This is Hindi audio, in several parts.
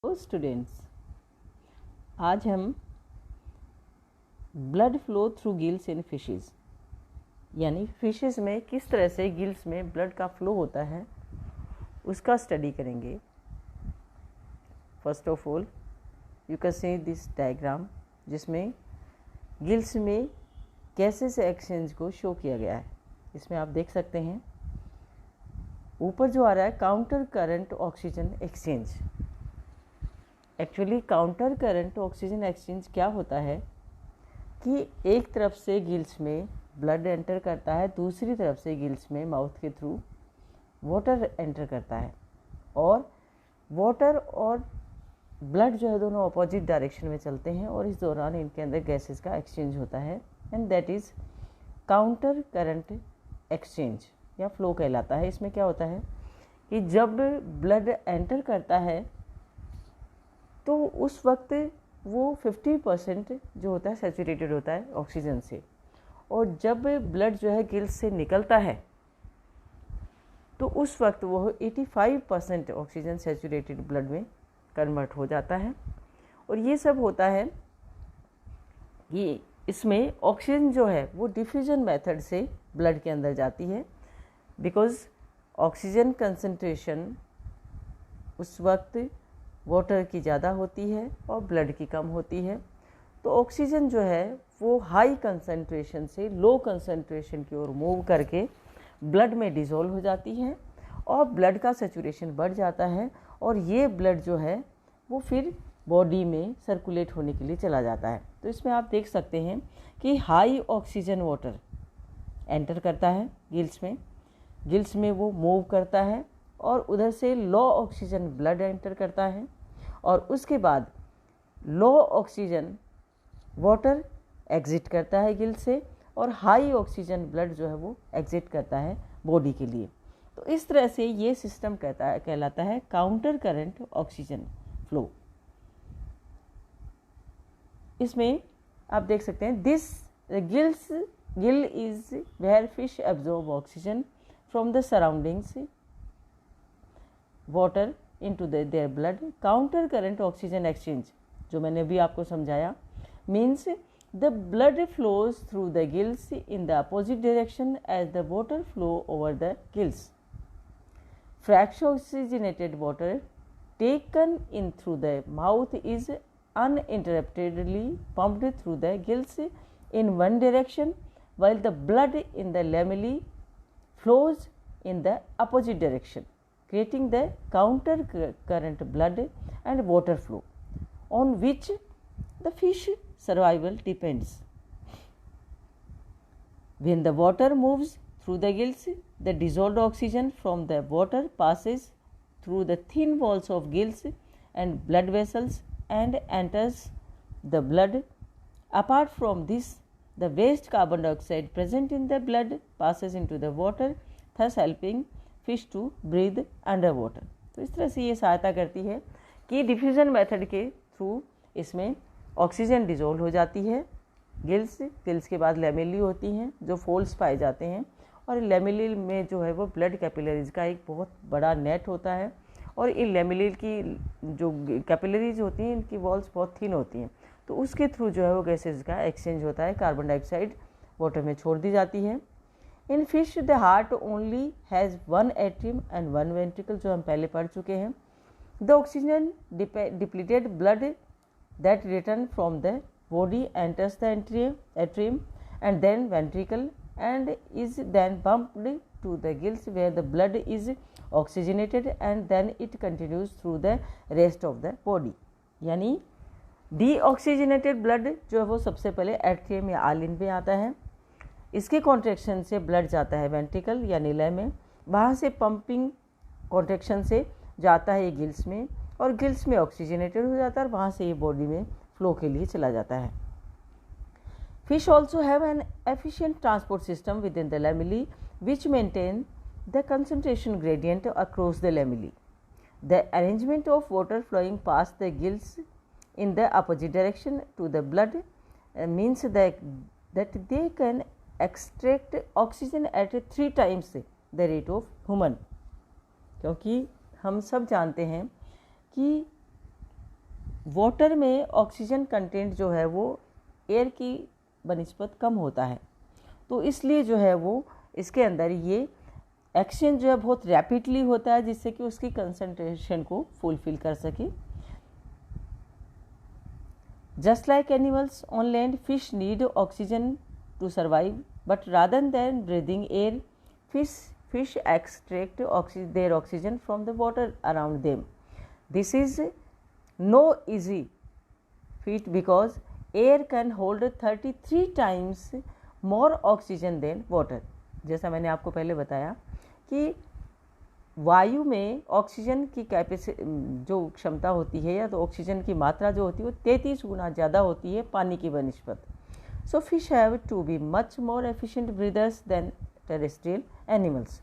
तो स्टूडेंट्स, आज हम blood flow through gills in fishes यानी फिशेस में किस तरह से गिल्स में ब्लड का फ्लो होता है उसका स्टडी करेंगे। First of all you can see this diagram जिसमें गिल्स में गैसेस एक्सचेंज को शो किया गया है। इसमें आप देख सकते हैं ऊपर जो आ रहा है counter current oxygen exchange. Actually counter current oxygen exchange क्या होता है कि एक तरफ से गिल्स में ब्लड एंटर करता है, दूसरी तरफ से गिल्स में माउथ के थ्रू वाटर एंटर करता है और वाटर और ब्लड जो है दोनों अपोजिट डायरेक्शन में चलते हैं और इस दौरान इनके अंदर गैसेस का एक्सचेंज होता है and that is counter current exchange या फ्लो कहलाता है। इसमें क्या होता है कि जब ब्लड एंटर करता है तो उस वक्त वो 50% जो होता है सैचुरेटेड होता है ऑक्सीजन से, और जब ब्लड जो है गिल्स से निकलता है तो उस वक्त वो 85% ऑक्सीजन सैचुरेटेड ब्लड में कन्वर्ट हो जाता है। और ये सब होता है कि इसमें ऑक्सीजन जो है वो डिफ्यूजन मेथड से ब्लड के अंदर जाती है, बिकॉज ऑक्सीजन कंसंट्रेशन उस वक्त वाटर की ज़्यादा होती है और ब्लड की कम होती है। तो ऑक्सीजन जो है वो हाई कंसंट्रेशन से लो कंसंट्रेशन की ओर मूव करके ब्लड में डिज़ोल्व हो जाती है और ब्लड का सैचुरेशन बढ़ जाता है और ये ब्लड जो है वो फिर बॉडी में सर्कुलेट होने के लिए चला जाता है। तो इसमें आप देख सकते हैं कि हाई ऑक्सीजन वाटर एंटर करता है गिल्स में वो मूव करता है और उधर से लो ऑक्सीजन ब्लड एंटर करता है और उसके बाद लो ऑक्सीजन वाटर एग्जिट करता है गिल्स से और हाई ऑक्सीजन ब्लड जो है वो एग्जिट करता है बॉडी के लिए। तो इस तरह से ये सिस्टम कहलाता है काउंटर करंट ऑक्सीजन फ्लो। इसमें आप देख सकते हैं this gill is where fish absorb oxygen from the surroundings water into their blood. Counter current oxygen exchange जो मैंने अभी आपको समझाया means the blood flows through the gills in the opposite direction as the water flow over the gills. Fractionated water taken in through the mouth is uninterruptedly pumped through the gills in one direction while the blood in the lamellae flows in the opposite direction, creating the counter current blood and water flow on which the fish survival depends. When the water moves through the gills, the dissolved oxygen from the water passes through the thin walls of gills and blood vessels and enters the blood. Apart from this, the waste carbon dioxide present in the blood passes into the water, thus helping fish to breathe underwater. तो इस तरह से ये सहायता करती है कि डिफ्यूजन मेथड के थ्रू इसमें ऑक्सीजन डिज़ोल्व हो जाती है गिल्स के बाद लेमेली होती हैं जो फोल्ड्स पाए जाते हैं और लेमेली में जो है वो ब्लड कैपिलरीज का एक बहुत बड़ा नेट होता है और इन लेमेली की जो कैपिलरीज होती हैं इनकी वॉल्स बहुत थिन होती हैं, तो उसके थ्रू जो है वो गैसेज का एक्सचेंज होता है, कार्बन डाइऑक्साइड वाटर में छोड़ दी जाती है। In fish the heart only has one atrium and one ventricle जो हम पहले पढ़ चुके हैं। The oxygen depleted blood that return from the body enters the atrium and then ventricle and is then pumped to the gills where the blood is oxygenated and then it continues through the rest of the body। यानी deoxygenated blood जो है वो सबसे पहले एट्रियम या आलिन में आता है, इसके कॉन्ट्रैक्शन से ब्लड जाता है वेंट्रिकल या नीला में, वहाँ से पंपिंग कॉन्ट्रैक्शन से जाता है ये गिल्स में और गिल्स में ऑक्सीजनेटेड हो जाता है और वहाँ से ये बॉडी में फ्लो के लिए चला जाता है। Fish also have an efficient transport system within the lamellae which maintain the concentration gradient across the lamellae. The arrangement of water flowing past the gills in the opposite direction to the blood means that they can extract oxygen at 3 times the rate of human. क्योंकि हम सब जानते हैं कि वाटर में ऑक्सीजन कंटेंट जो है वो एयर की बनिस्बत कम होता है, तो इसलिए जो है वो इसके अंदर ये एक्सचेंज जो है बहुत रैपिडली होता है, जिससे कि उसकी कंसंट्रेशन को फुलफिल कर सके। Just like animals on land, fish need oxygen to survive, but rather than breathing air, fish extract their oxygen from the water around them. This is no easy feat because air can hold 33 times more oxygen than water. जैसा मैंने आपको पहले बताया कि वायु में ऑक्सीजन की जो क्षमता होती है या तो ऑक्सीजन की मात्रा जो होती है वो 33 गुना ज़्यादा होती है पानी की बनिस्बत। So fish have to be much more efficient breathers than terrestrial animals,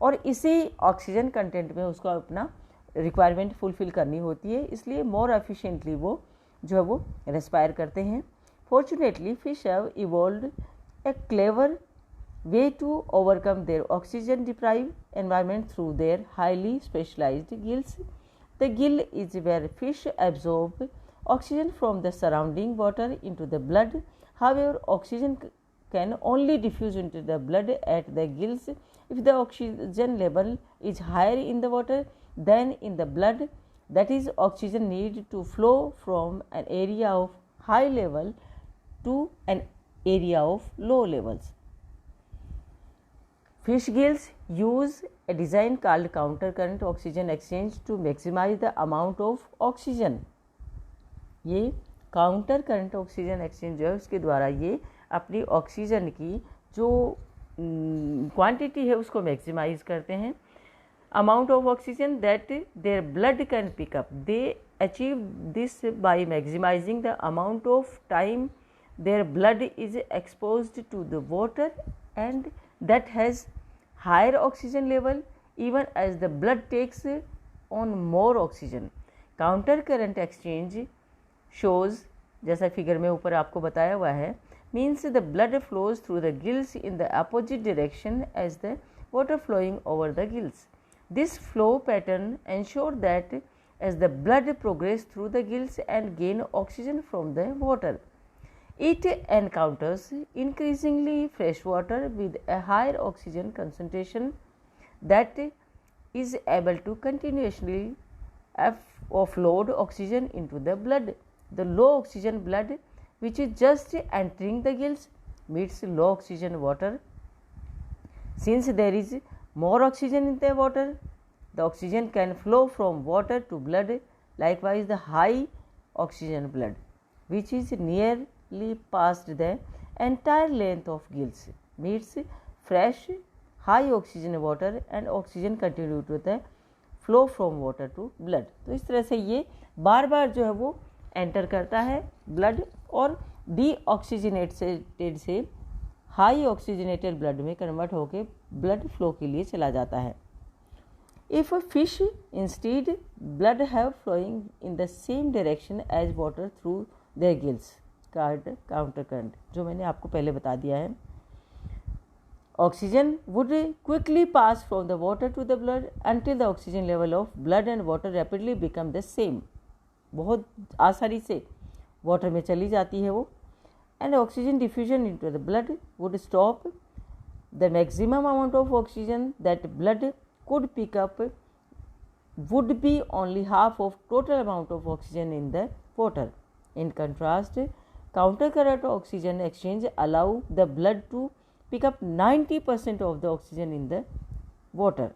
और इसी ऑक्सीजन कंटेंट में उसको अपना रिक्वायरमेंट फुलफिल करनी होती है, इसलिए मोर एफिशिएंटली वो जो है वो रेस्पायर करते हैं। Fortunately fish have evolved A clever way to overcome their oxygen deprived environment through their highly specialized gills. The gill is where fish absorb oxygen from the surrounding water into the blood. However, oxygen can only diffuse into the blood at the gills if the oxygen level is higher in the water than in the blood. That is, oxygen need to flow from an area of high level to an area of low levels. Fish gills use a design called counter current oxygen exchange to maximize the amount of oxygen. ये काउंटर करंट ऑक्सीजन एक्सचेंज जो है उसके द्वारा ये अपनी ऑक्सीजन की जो क्वांटिटी है उसको मैक्सिमाइज करते हैं। Amount of oxygen that their blood can pick up, they achieve this by maximising the amount of time their blood is exposed to the water and that has higher oxygen level even as the blood takes on more oxygen. Counter current exchange shows, जैसा फिगर में ऊपर आपको बताया हुआ है, means the blood flows through the gills in the opposite direction as the water flowing over the gills. This flow pattern ensures that as the blood progresses through the gills and gain oxygen from the water, it encounters increasingly fresh water with a higher oxygen concentration that is able to continuously offload oxygen into the blood. The low oxygen blood, which is just entering the gills, meets low oxygen water. Since there is more oxygen in the water, the oxygen can flow from water to blood. Likewise, the high oxygen blood, which is nearly past the entire length of gills, meets fresh high oxygen water and oxygen continue to the flow from water to blood. तो इस तरह से ये बार बार जो है वो एंटर करता है ब्लड और डीऑक्सीजनेटेड से हाई ऑक्सीजनेटेड ब्लड में कन्वर्ट होकर ब्लड फ्लो के लिए चला जाता है। If a fish instead blood have flowing in the same direction as water through their gills, counter current जो मैंने आपको पहले बता दिया है, oxygen would quickly pass from the water to the blood until the oxygen level of blood and water rapidly become the same. बहुत आसानी से वाटर में चली जाती है वो, and oxygen diffusion into the blood would stop the maximum amount of oxygen that blood could pick up would be only half of total amount of oxygen in the water. In contrast, counter current oxygen exchange allow the blood to pick up 90% of the oxygen in the water.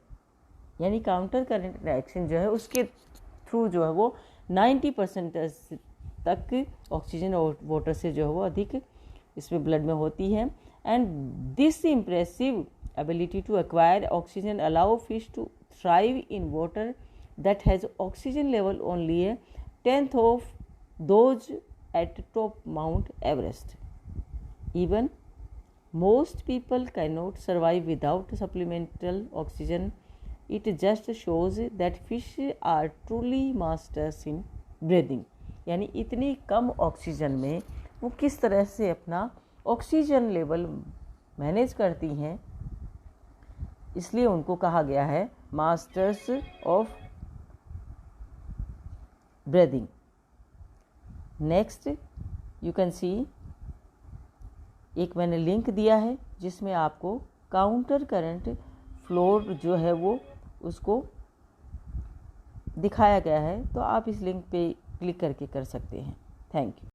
यानी काउंटर करंट एक्सचेंज जो है उसके थ्रू जो है वो 90% तक ऑक्सीजन और वाटर से जो है वो अधिक इसमें ब्लड में होती है। And this impressive ability to acquire oxygen allow fish to thrive in water that has oxygen level only a tenth of those at top Mount Everest. Even most people cannot survive without supplemental oxygen. It just shows that fish are truly masters in breathing. यानी इतनी कम ऑक्सीजन में वो किस तरह से अपना ऑक्सीजन लेवल मैनेज करती हैं, इसलिए उनको कहा गया है masters of breathing. Next you can see, एक मैंने लिंक दिया है जिसमें आपको काउंटर करंट फ्लो जो है वो उसको दिखाया गया है, तो आप इस लिंक पे क्लिक करके कर सकते हैं। Thank you.